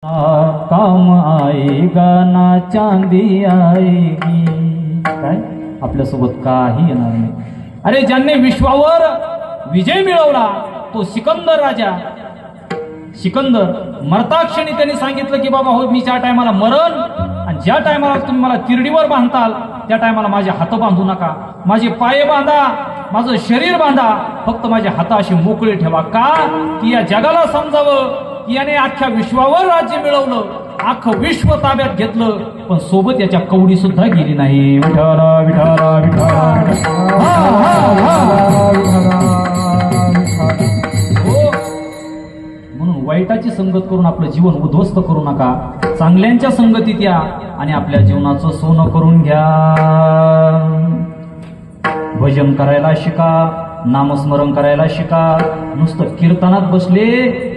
काम आएगा ना चांदी आएगी. काय आपल्यासोबत काही येणार नाही. अरे ज्यांनी विश्वावर विजय मिळवला तो सिकंदर राजा. सिकंदर मरताक्षणी त्यांनी सांगितलं की बाबा हो मी ज्या टायमाला मरण आणि ज्या टायमाला तुम्ही मला तिरडीवर बांधताल त्या टायमाला माझे हात बांधू नका, माझे पाय बांधा, माझं शरीर बांधा, फक्त माझे हात असे मोकळे ठेवा. का की या जगाला समजावं याने अख्ख्या विश्वावर राज्य मिळवलं, अख्खं विश्व ताब्यात घेतलं, पण सोबत याच्या कवडी सुद्धा गेली नाही. विठाला विठाला विठाला. म्हणून वाईटाची संगत करून आपलं जीवन उद्ध्वस्त करू नका. चांगल्यांच्या संगतीत या आणि आपल्या जीवनाचं सोनं करून घ्या. भजन करायला शिका, नामस्मरण करायला शिका. नुसतं कीर्तनात बसले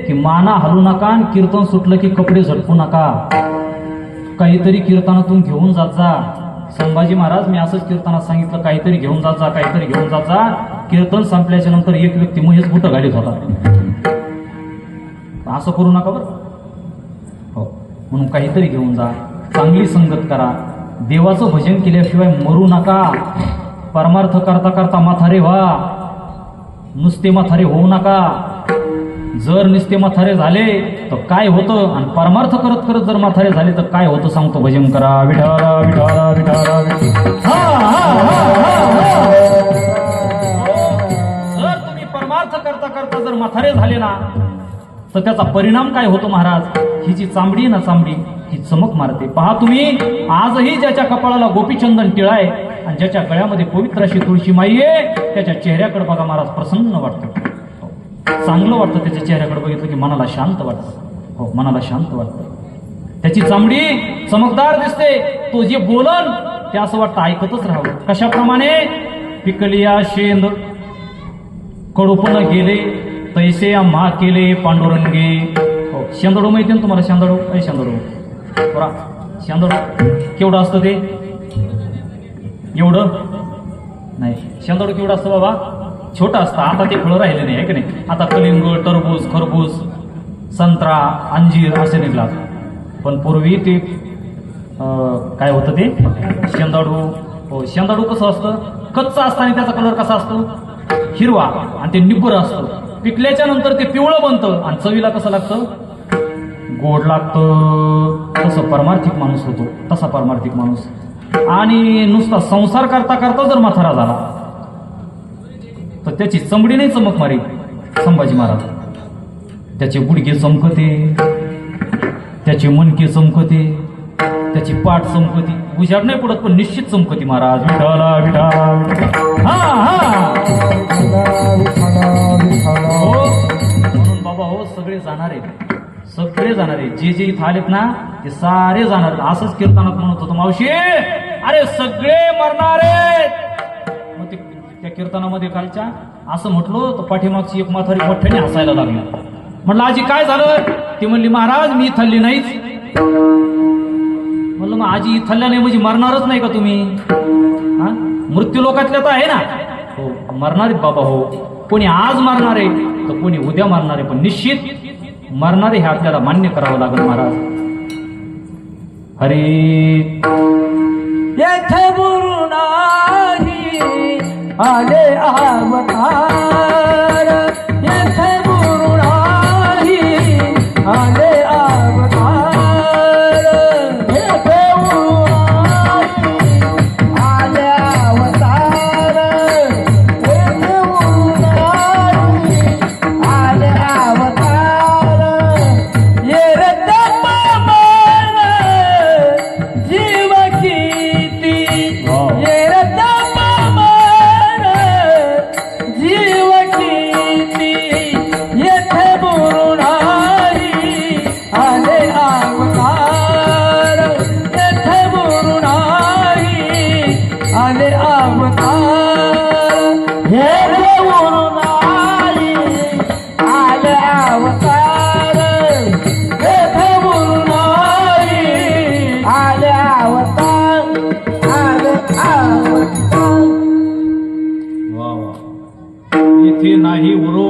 की माना हलू नका, कीर्तन सुटलं की कपडे झटकू नका. काहीतरी कीर्तनातून घेऊन जात जा. संभाजी महाराज मी असंच कीर्तनात सांगितलं, काहीतरी घेऊन जात जा, काहीतरी घेऊन जात जा. कीर्तन संपल्याच्या नंतर एक व्यक्ती महेश बुट घालीत होता. असं करू नका बरं. हो, म्हणून काहीतरी घेऊन जा, चांगली संगत करा. देवाचं भजन केल्याशिवाय मरू नका. परमार्थ करता करता म्हातारे व्हा, नुसते म्हातारे होऊ नका. जर नुसते म्हातारे झाले तर काय होतं, आणि परमार्थ करत करत जर म्हातारे झाले तर काय होतं सांगतो. भजन करा. विठाला विठाला विठाला. जर तुम्ही परमार्थ करता करता जर म्हातारे झाले ना तर त्याचा परिणाम काय होतो महाराज. ही जी चांबडी ना चांबडी ही चमक मारते. पहा तुम्ही आजही ज्याच्या कपाळाला गोपीचंदन टिळा आहे आणि ज्याच्या गळ्यामध्ये पवित्र अशी तुळशी माई आहे त्याच्या चेहऱ्याकडे बघा महाराज, प्रसन्न वाटतं, चांगलं वाटतं. त्याच्या चेहऱ्याकडे बघितलं की मनाला शांत वाटतं. हो, मनाला शांत वाटतं. त्याची चामडी चमकदार दिसते. तो जे बोलन ते असं वाटतं ऐकतच राहावं. कशाप्रमाणे पिकलिया शेंद कडूपण गेले तैसे आम्हा केले पांडुरंगे. हो, शेंदडू माहिती ना तुम्हाला. शेंदडू शेंदडू बरा. शेंदडू केवढं असतं ते? एवढं नाही. शेंदडू केवढं असतं बाबा? छोटं असतं. आता ते फळं राहिले नाही आहे की नाही. आता कलिंगड, टरबूज, खरबूज, संत्रा, अंजीर असे निघला. पण पूर्वी ते काय होतं ते शेंदाडू. हो, शेंदाडू कसं असतं? कच्चा असताना त्याचा कलर कसा असतो? हिरवा, आणि ते निब्बर असतं. पिकल्याच्या नंतर ते पिवळं बनतं आणि चवीला कसं लागतं? गोड लागतं. तसं परमार्थिक माणूस होतो, तसा परमार्थिक माणूस. आणि नुसता संसार करता करता जर म्हातारा झाला तर त्याची चमडी नाही चमक मारी संभाजी महाराज. त्याचे गुडघे चमकते, त्याचे मणके चमकते, त्याची पाठ चमकती. उजाड नाही पडत पण निश्चित चमकती महाराज. विठाला विठाला. हो, म्हणून बाबा हो सगळे जाणार आहेत, सगळे जाणार आहेत. जे जे इथं आलेत ना ते सारे जाणार. असंच कीर्तनात म्हणत होतो मावशी, अरे सगळे मरणार आहेत. मग ते त्या कीर्तनामध्ये कालच्या असं म्हटलं तर पाठीमागची एक म्हातारी मोठ्याने हसायला लागली. म्हटलं आजी काय झालं? ती म्हणली महाराज मी इथली नाहीच. म्हणलं मग आजी इथल्या नाही म्हणजे मरणारच नाही का तुम्ही? हा, मृत्यू लोकातल्या तर आहे ना. हो, मरणार आहेत बाबा. हो, कोणी आज मरणार आहे तर कोणी उद्या मरणार आहे, पण निश्चित मरणारे हे आपल्याला मान्य करावं लागेल महाराज. हरे येथे गुरु नाही आले अवतार. येथे गुरु नाही आले अवतार. येथे गुरु नाही आले अवतार. येथे गुरु नाही आले अवतार. ये रत्न जीव किती. ये रत्न जीव किती. येथे गुरु नाही आले अवतार. येथे गुरु नाही आले अवतार. येथे गुरु नाही आले अवतार. येथे गुरु नाही आले अवतार. आले अवतार. वा वा. इथे नाही गुरु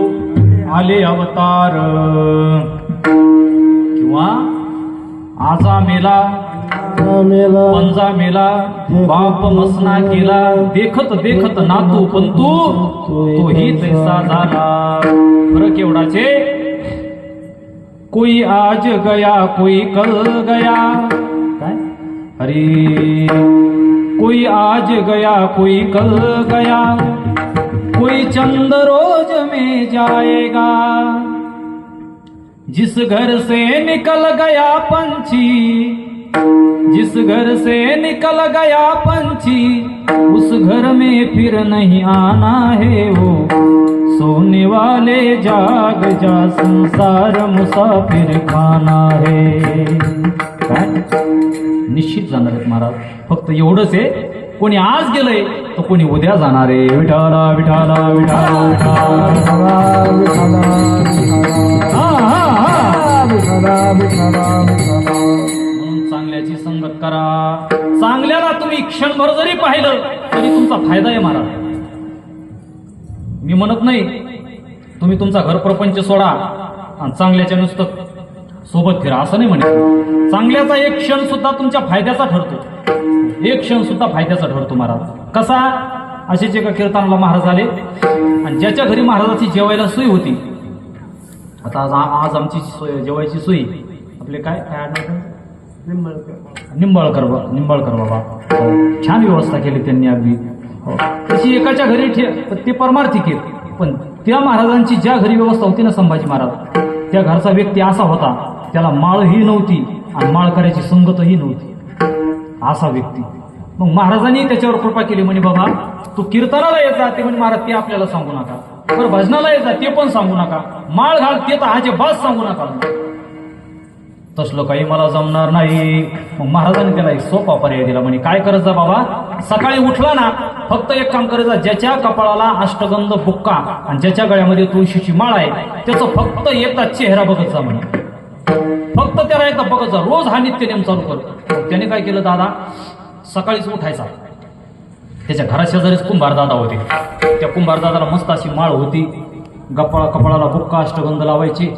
आले अवतार. किंवा आजा मेला मेला पंजा मेला बाप मसना केला देखत देखत नातू पंतू तोही तैसा झाला. फरक एवढाचे कोई आज गया कोई कल गया. काय अरे कोई आज गया कोई कल गया कोई चंद रोज में जाएगा. जिस घर से निकल गया पंछी जिस घर से निकल गया पंछी उस घर में फिर नहीं आना है. वो सोने वाले जाग जा संसार मुसाफिर खाना है. काय निश्चित जाणार आहेत महाराज. फक्त एवढंच आहे कोणी आज गेलंय तर कोणी उद्या जाणार आहे. विठाला विठाला विठाला म्हणून चांगल्याची संगत करा. चांगल्याला तुम्ही क्षणभर जरी पाहिलं तरी तुमचा फायदा आहे महाराज. मी म्हणत नाही तुम्ही तुमचा घर प्रपंच सोडा आणि चांगल्याच्या नुसतं सोबत फिरा असं नाही म्हणत. चांगल्याचा एक क्षण सुद्धा तुमच्या फायद्याचा ठरतो. एक क्षण सुद्धा फायद्याचा ठरतो महाराज. कसा असेच एका कीर्तनाला महाराज आले आणि ज्याच्या घरी महाराजाची जेवायला सोय होती. आता आज आमची सोय जेवायची सोय आपले काय काय निंबाळकर बाबा. हो, छान व्यवस्था केली त्यांनी अगदी. हो, तशी एकाच्या घरी ते परमार्थिक आहेत. पण त्या महाराजांची ज्या घरी व्यवस्था होती ना संभाजी महाराज त्या घरचा व्यक्ती असा होता त्याला माळही नव्हती आणि माळ करायची संगतही नव्हती असा व्यक्ती. मग महाराजांनी त्याच्यावर कृपा केली. म्हणे बाबा तू कीर्तनाला येत जा ते म्हणे महाराज ते आपल्याला सांगू नका. बरं भजनाला येत जा ते पण सांगू नका. माळ घाल ते तर अजिबात सांगू नका. तसलं काही मला जमणार नाही. मग महाराजांनी त्याला एक सोपा पर्याय दिला. म्हणे काय करत जा बाबा सकाळी उठला ना फक्त एक काम करत जा. ज्याच्या कपाळाला अष्टगंध बुक्का आणि ज्याच्या गळ्यामध्ये तुळशीची माळ आहे त्याचं फक्त एकदा चेहरा बघत जा म्हणे. फक्त त्याला एकदा बघत जा. रोज हा नित्यनेम चालू कर. त्याने काय केलं दादा सकाळीच उठायचा. त्याच्या घराशेजारीच कुंभार दादा होते. त्या कुंभार दादाला मस्त अशी माळ होती. कपाळाला बुक्का अष्टगंध लावायची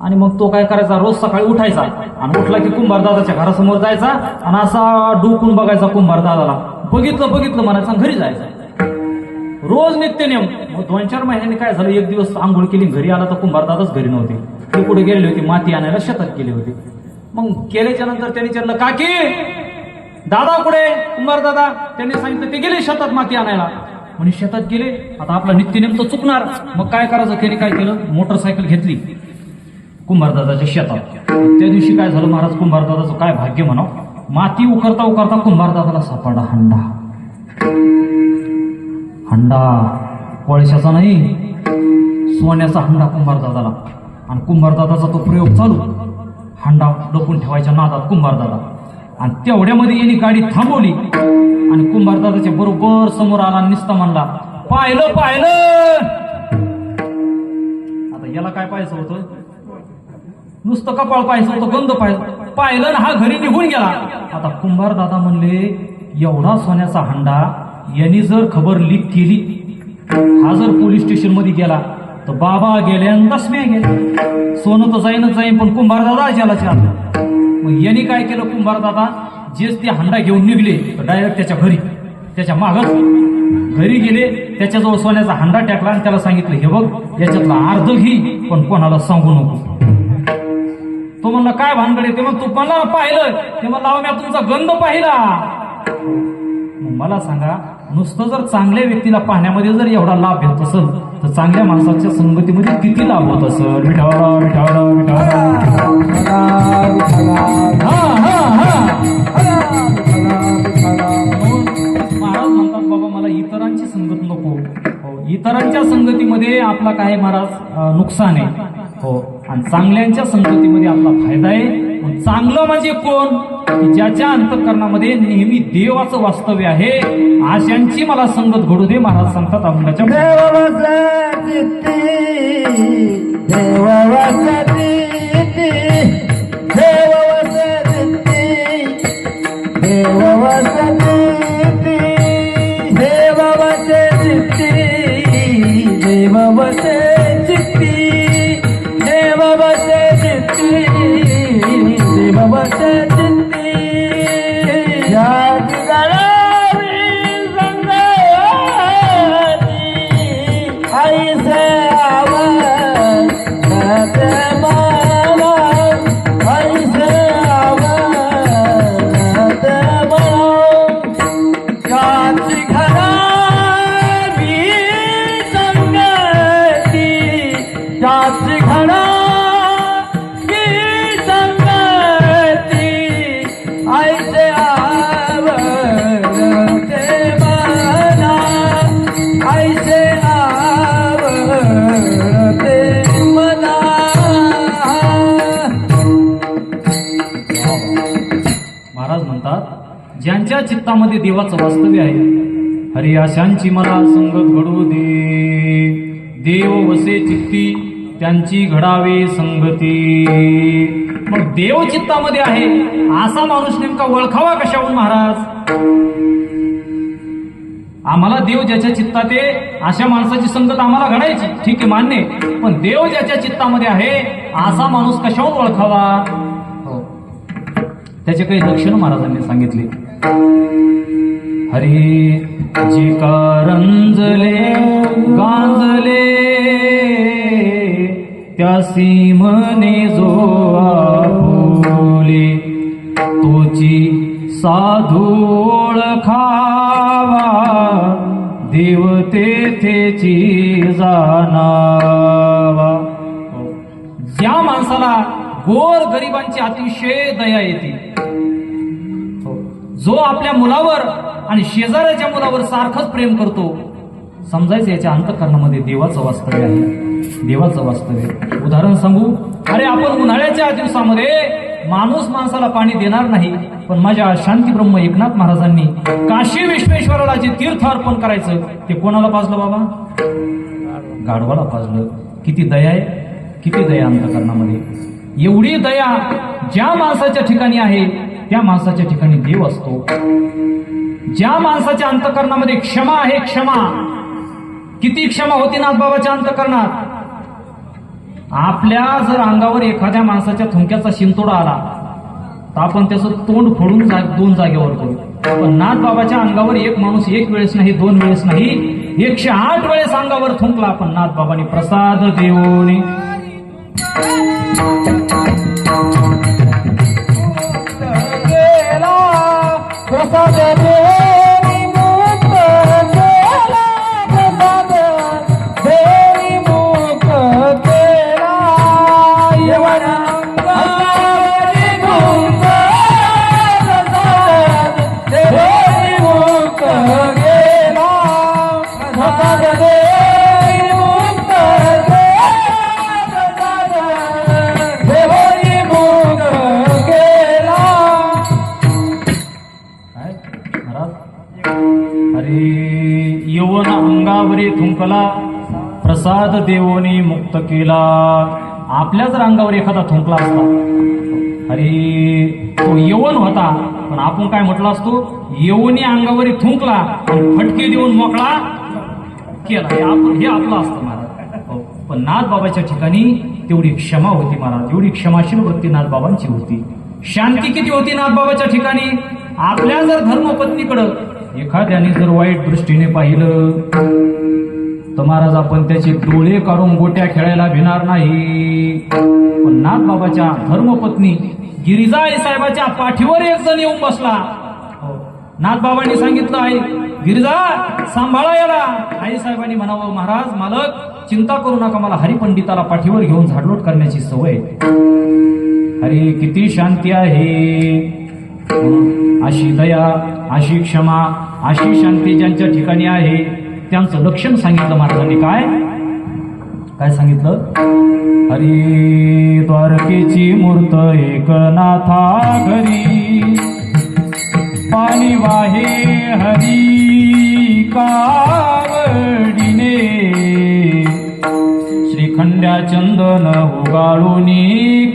आणि मग तो काय करायचा रोज सकाळी उठायचा आणि उठला की कुंभार दादाच्या घरासमोर जायचा आणि असा डोकून बघायचा कुंभार दादाला. बघितलं म्हणायचा घरी जायचा. रोज नित्यनेम. मग 2-4 महिन्यांनी काय झालं एक दिवस आंघोळ केली घरी आला तर कुंभार दादाच घरी नव्हते. ते कुठे गेलेले होते माती आणायला शेतात गेले होते. मग केल्याच्या नंतर त्यांनी विचारलं काकी दादा कुठे कुंभार दादा. त्यांनी सांगितलं ते गेले शेतात माती आणायला. म्हणजे शेतात गेले आता आपला नित्यनेम तर चुकणार. मग काय करायचं त्याने काय केलं मोटरसायकल घेतली कुंभारदादाच्या शेतात. त्या दिवशी काय झालं महाराज कुंभारदादाचं काय भाग्य म्हणाव. माती उकरता उकरता कुंभारदादाला सापडला हंडा कोळशाचा नाही सोन्याचा हंडा कुंभारदादाला. आणि कुंभारदादाचा तो प्रयोग चालू. हंडा लपून ठेवायच्या नादात कुंभारदादा. आणि तेवढ्यामध्ये यांनी गाडी थांबवली आणि कुंभारदादाच्या बरोबर समोर आला निस्ता म्हणला पाहिलं. आता याला काय पाहायचं होतं नुसतं कपाळ पाहायचं होतं गंध पाहिलं ना हा घरी निघून गेला. आता कुंभार दादा म्हणले एवढा सोन्याचा हंडा यांनी जर खबर लीक केली हा जर पोलीस स्टेशन मध्ये गेला तर बाबा गेले आणि दसम्या गेले. सोनं तर जाईन पण कुंभार दादा ज्याला चाललं. मग यांनी काय केलं कुंभार दादा जेच ते हंडा घेऊन निघले डायरेक्ट त्याच्या घरी त्याच्या मागच घरी गेले. त्याच्याजवळ सोन्याचा हंडा टाकला आणि त्याला सांगितलं हे बघ याच्यातला अर्ध घे पण कोणाला सांगू नको. तो म्हणला काय भानगडे. ते मग तू मला पाहिलं ते मला मी तुमचा गंध पाहिला. मला सांगा नुसतं जर चांगल्या व्यक्तीला पाहण्यामध्ये जर एवढा लाभ घेत असेल तर चांगल्या माणसाच्या संगतीमध्ये किती लाभ होत असेल. विठाला विठाला विठाला महाराज म्हणतात बाबा मला इतरांची संगत नको. इतरांच्या संगतीमध्ये आपला काय महाराज नुकसान आहे. हो आणि चांगल्यांच्या संगतीमध्ये आपला फायदा आहे. चांगलं म्हणजे कोण ज्याच्या अंतःकरणामध्ये नेहमी देवाचं वास्तव्य आहे अशांची मला संगत घडू दे. महाराज सांगतात अभंगाच्या ज्याचे चित्ती ज्याची गळावी संगती ऐसे आवडते मला ऐसे आवडते मला ज्याची घरावी संगती ज्याची घरावी संगती ऐसे आवडते मला ऐसे आवडते मला महाराज म्हणतात, ज्यांच्या चित्तामध्ये देवाचं वास्तव्य आहे, हरी अशांची मला संगत घडू दे. देव वसे चित्ती त्यांची घडावे संगती. मग देव चित्तामध्ये आहे असा माणूस नेमका ओळखावा कशाहून महाराज? आम्हाला देव ज्याच्या चित्तात आहे अशा माणसाची संगत आम्हाला घडायची, ठीक आहे, मान्य आहे. पण देव ज्याच्या चित्तामध्ये आहे असा माणूस कशाहून ओळखावा? हो, त्याचे काही लक्षण महाराजांनी सांगितले. हरी जी कारंजले गांजले त्यासी मने जो आपुले तोची साधू ओळखावा देव तेथेची जाणावा. ज्या माणसाला गोर गरिबांची अतिशय दया येते, जो आपल्या मुलावर आणि शेजाऱ्याच्या मुलावर सारखंच प्रेम करतो, समजायचं याच्या अंतःकरणामध्ये देवाचं वास्तव्य आहे. देवाचं वास्तव्य उदाहरण सांगू. अरे आपण उन्हाळ्याच्या दिवसामध्ये माणूस माणसाला पाणी देणार नाही, पण माझ्या शांती ब्रह्म एकनाथ महाराजांनी काशी विश्वेश्वराला जे तीर्थ अर्पण करायचं ते कोणाला पाजलं बाबा? गाढवाला पाजलं. किती दया आहे, किती दया अंतःकरणामध्ये. एवढी दया ज्या माणसाच्या ठिकाणी आहे त्या माणसाच्या ठिकाणी देव असतो. ज्या माणसाच्या अंतःकरणामध्ये क्षमा आहे, क्षमा, किती क्षमा होती नाथबाबाच्या अंतःकरणात. आपल्या जर अंगावर एखाद्या माणसाच्या थुंक्याचा शिंतोडा आला तर आपण त्याचं तोंड फोडून दोन जागेवर करू, पण नाथबाबाच्या अंगावर एक माणूस एक वेळेस नाही, दोन वेळेस नाही, 108 वेळेस अंगावर थुंकला, पण नाथबाबांनी प्रसाद देऊन प्रसाद देवी मुक्त केला प्रसाद देवी मुक्त केला यवन अंगारी मुक्त प्रसाद देवी मुक्त केला प्रसाद देवी मुक्त केला प्रसाद देवी मुक्त केला. काय महाराज? अरे यवन अंगावरी थुंकला प्रसाद देवोनी मुक्त केला. आपल्या जर अंगावर एखादा थुंकला असता, अरे तो यवन होता, पण आपण काय म्हटलं असतो? यवनी अंगावरी थुंकला आणि फटके देऊन मोकळा केला. हे आपलं असतं महाराज. हो, पण नाथबाबाच्या ठिकाणी तेवढी क्षमा होती महाराज, एवढी क्षमाशील वृत्ती नाथबाबांची होती. शांती किती होती नाथबाबाच्या ठिकाणी. आपल्या जर धर्मपत्नीकडं एखाद्याने जर वाईट दृष्टीने पाहिलं तर महाराज आपण त्याचे डोळे काढून गोट्या खेळायला भिणार नाही. पण नाथबाबाच्या धर्मपत्नी गिरिजा आई साहेबाच्या पाठीवर एक जण येऊन बसला. नाथबाबांनी सांगितलं, आहे गिरिजा सांभाळा याला. आई साहेबांनी म्हणावं, महाराज मालक चिंता करू नका, मला हरिपंडिताला पाठीवर घेऊन झाडलोट करण्याची सवय. अरे किती शांती आहे. अशी दया, अशी क्षमा, अशी शांती ज्यांच्या ठिकाणी आहे त्यांचं लक्षण सांगितलं महाराजांनी. काय काय सांगितलं? हरी द्वारकेची मूर्त एकनाथा घरी पाणी वाहे हरी कावडीने श्रीखंड्या चंदन उगाळूनी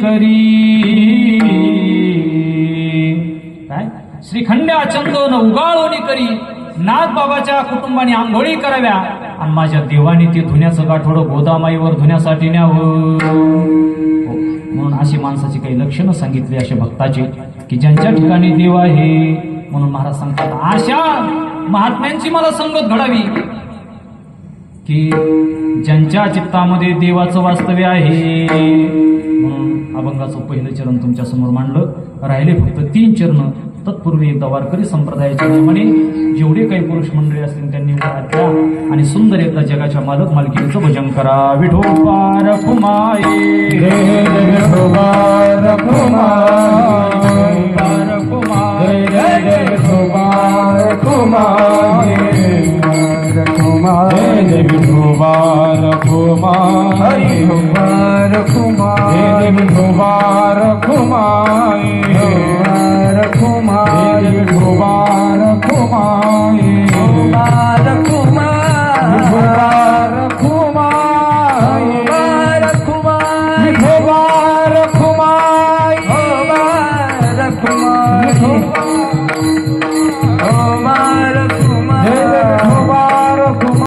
करी. काय? श्रीखंड्या चंदन उगाळूनी करी. नाथबाबाच्या कुटुंबाने आंघोळी कराव्या आणि माझ्या देवाने ते धुण्याचं गाठोडं गोदामाईवर धुण्यासाठी न्यावं. म्हणून अशी माणसाची काही लक्षणं सांगितली अशा भक्ताची की ज्यांच्या ठिकाणी देव आहे. म्हणून महाराज सांगतात अशा महात्म्यांची मला संगत घडावी की ज्यांच्या चित्तामध्ये देवाचं वास्तव्य आहे. म्हणून अभंगाचं पहिलं चरण तुमच्या समोर मांडलं. राहिले फक्त 3 चरण. तत्पूर्वी एकदा वारकरी संप्रदायाच्या नियमाने जेवढे काही पुरुष मंडळी असतील त्यांनी वरात द्या आणि सुंदर एकदा जगाच्या मालक मालकीचं भजन करा. विठोबा रखुमाई विठोबा रखुमाई जय जय विठोबा रखुमाई रखुमाई जय विठोबा रखुमाई विठोबा रखुमाई जय विठोबा रखुमाई रखुमाई विठोबा रखुमाई विठोबा रखुमाई विठोबा रखुमाई विठोबा रखुमाई विठोबा रखुमाई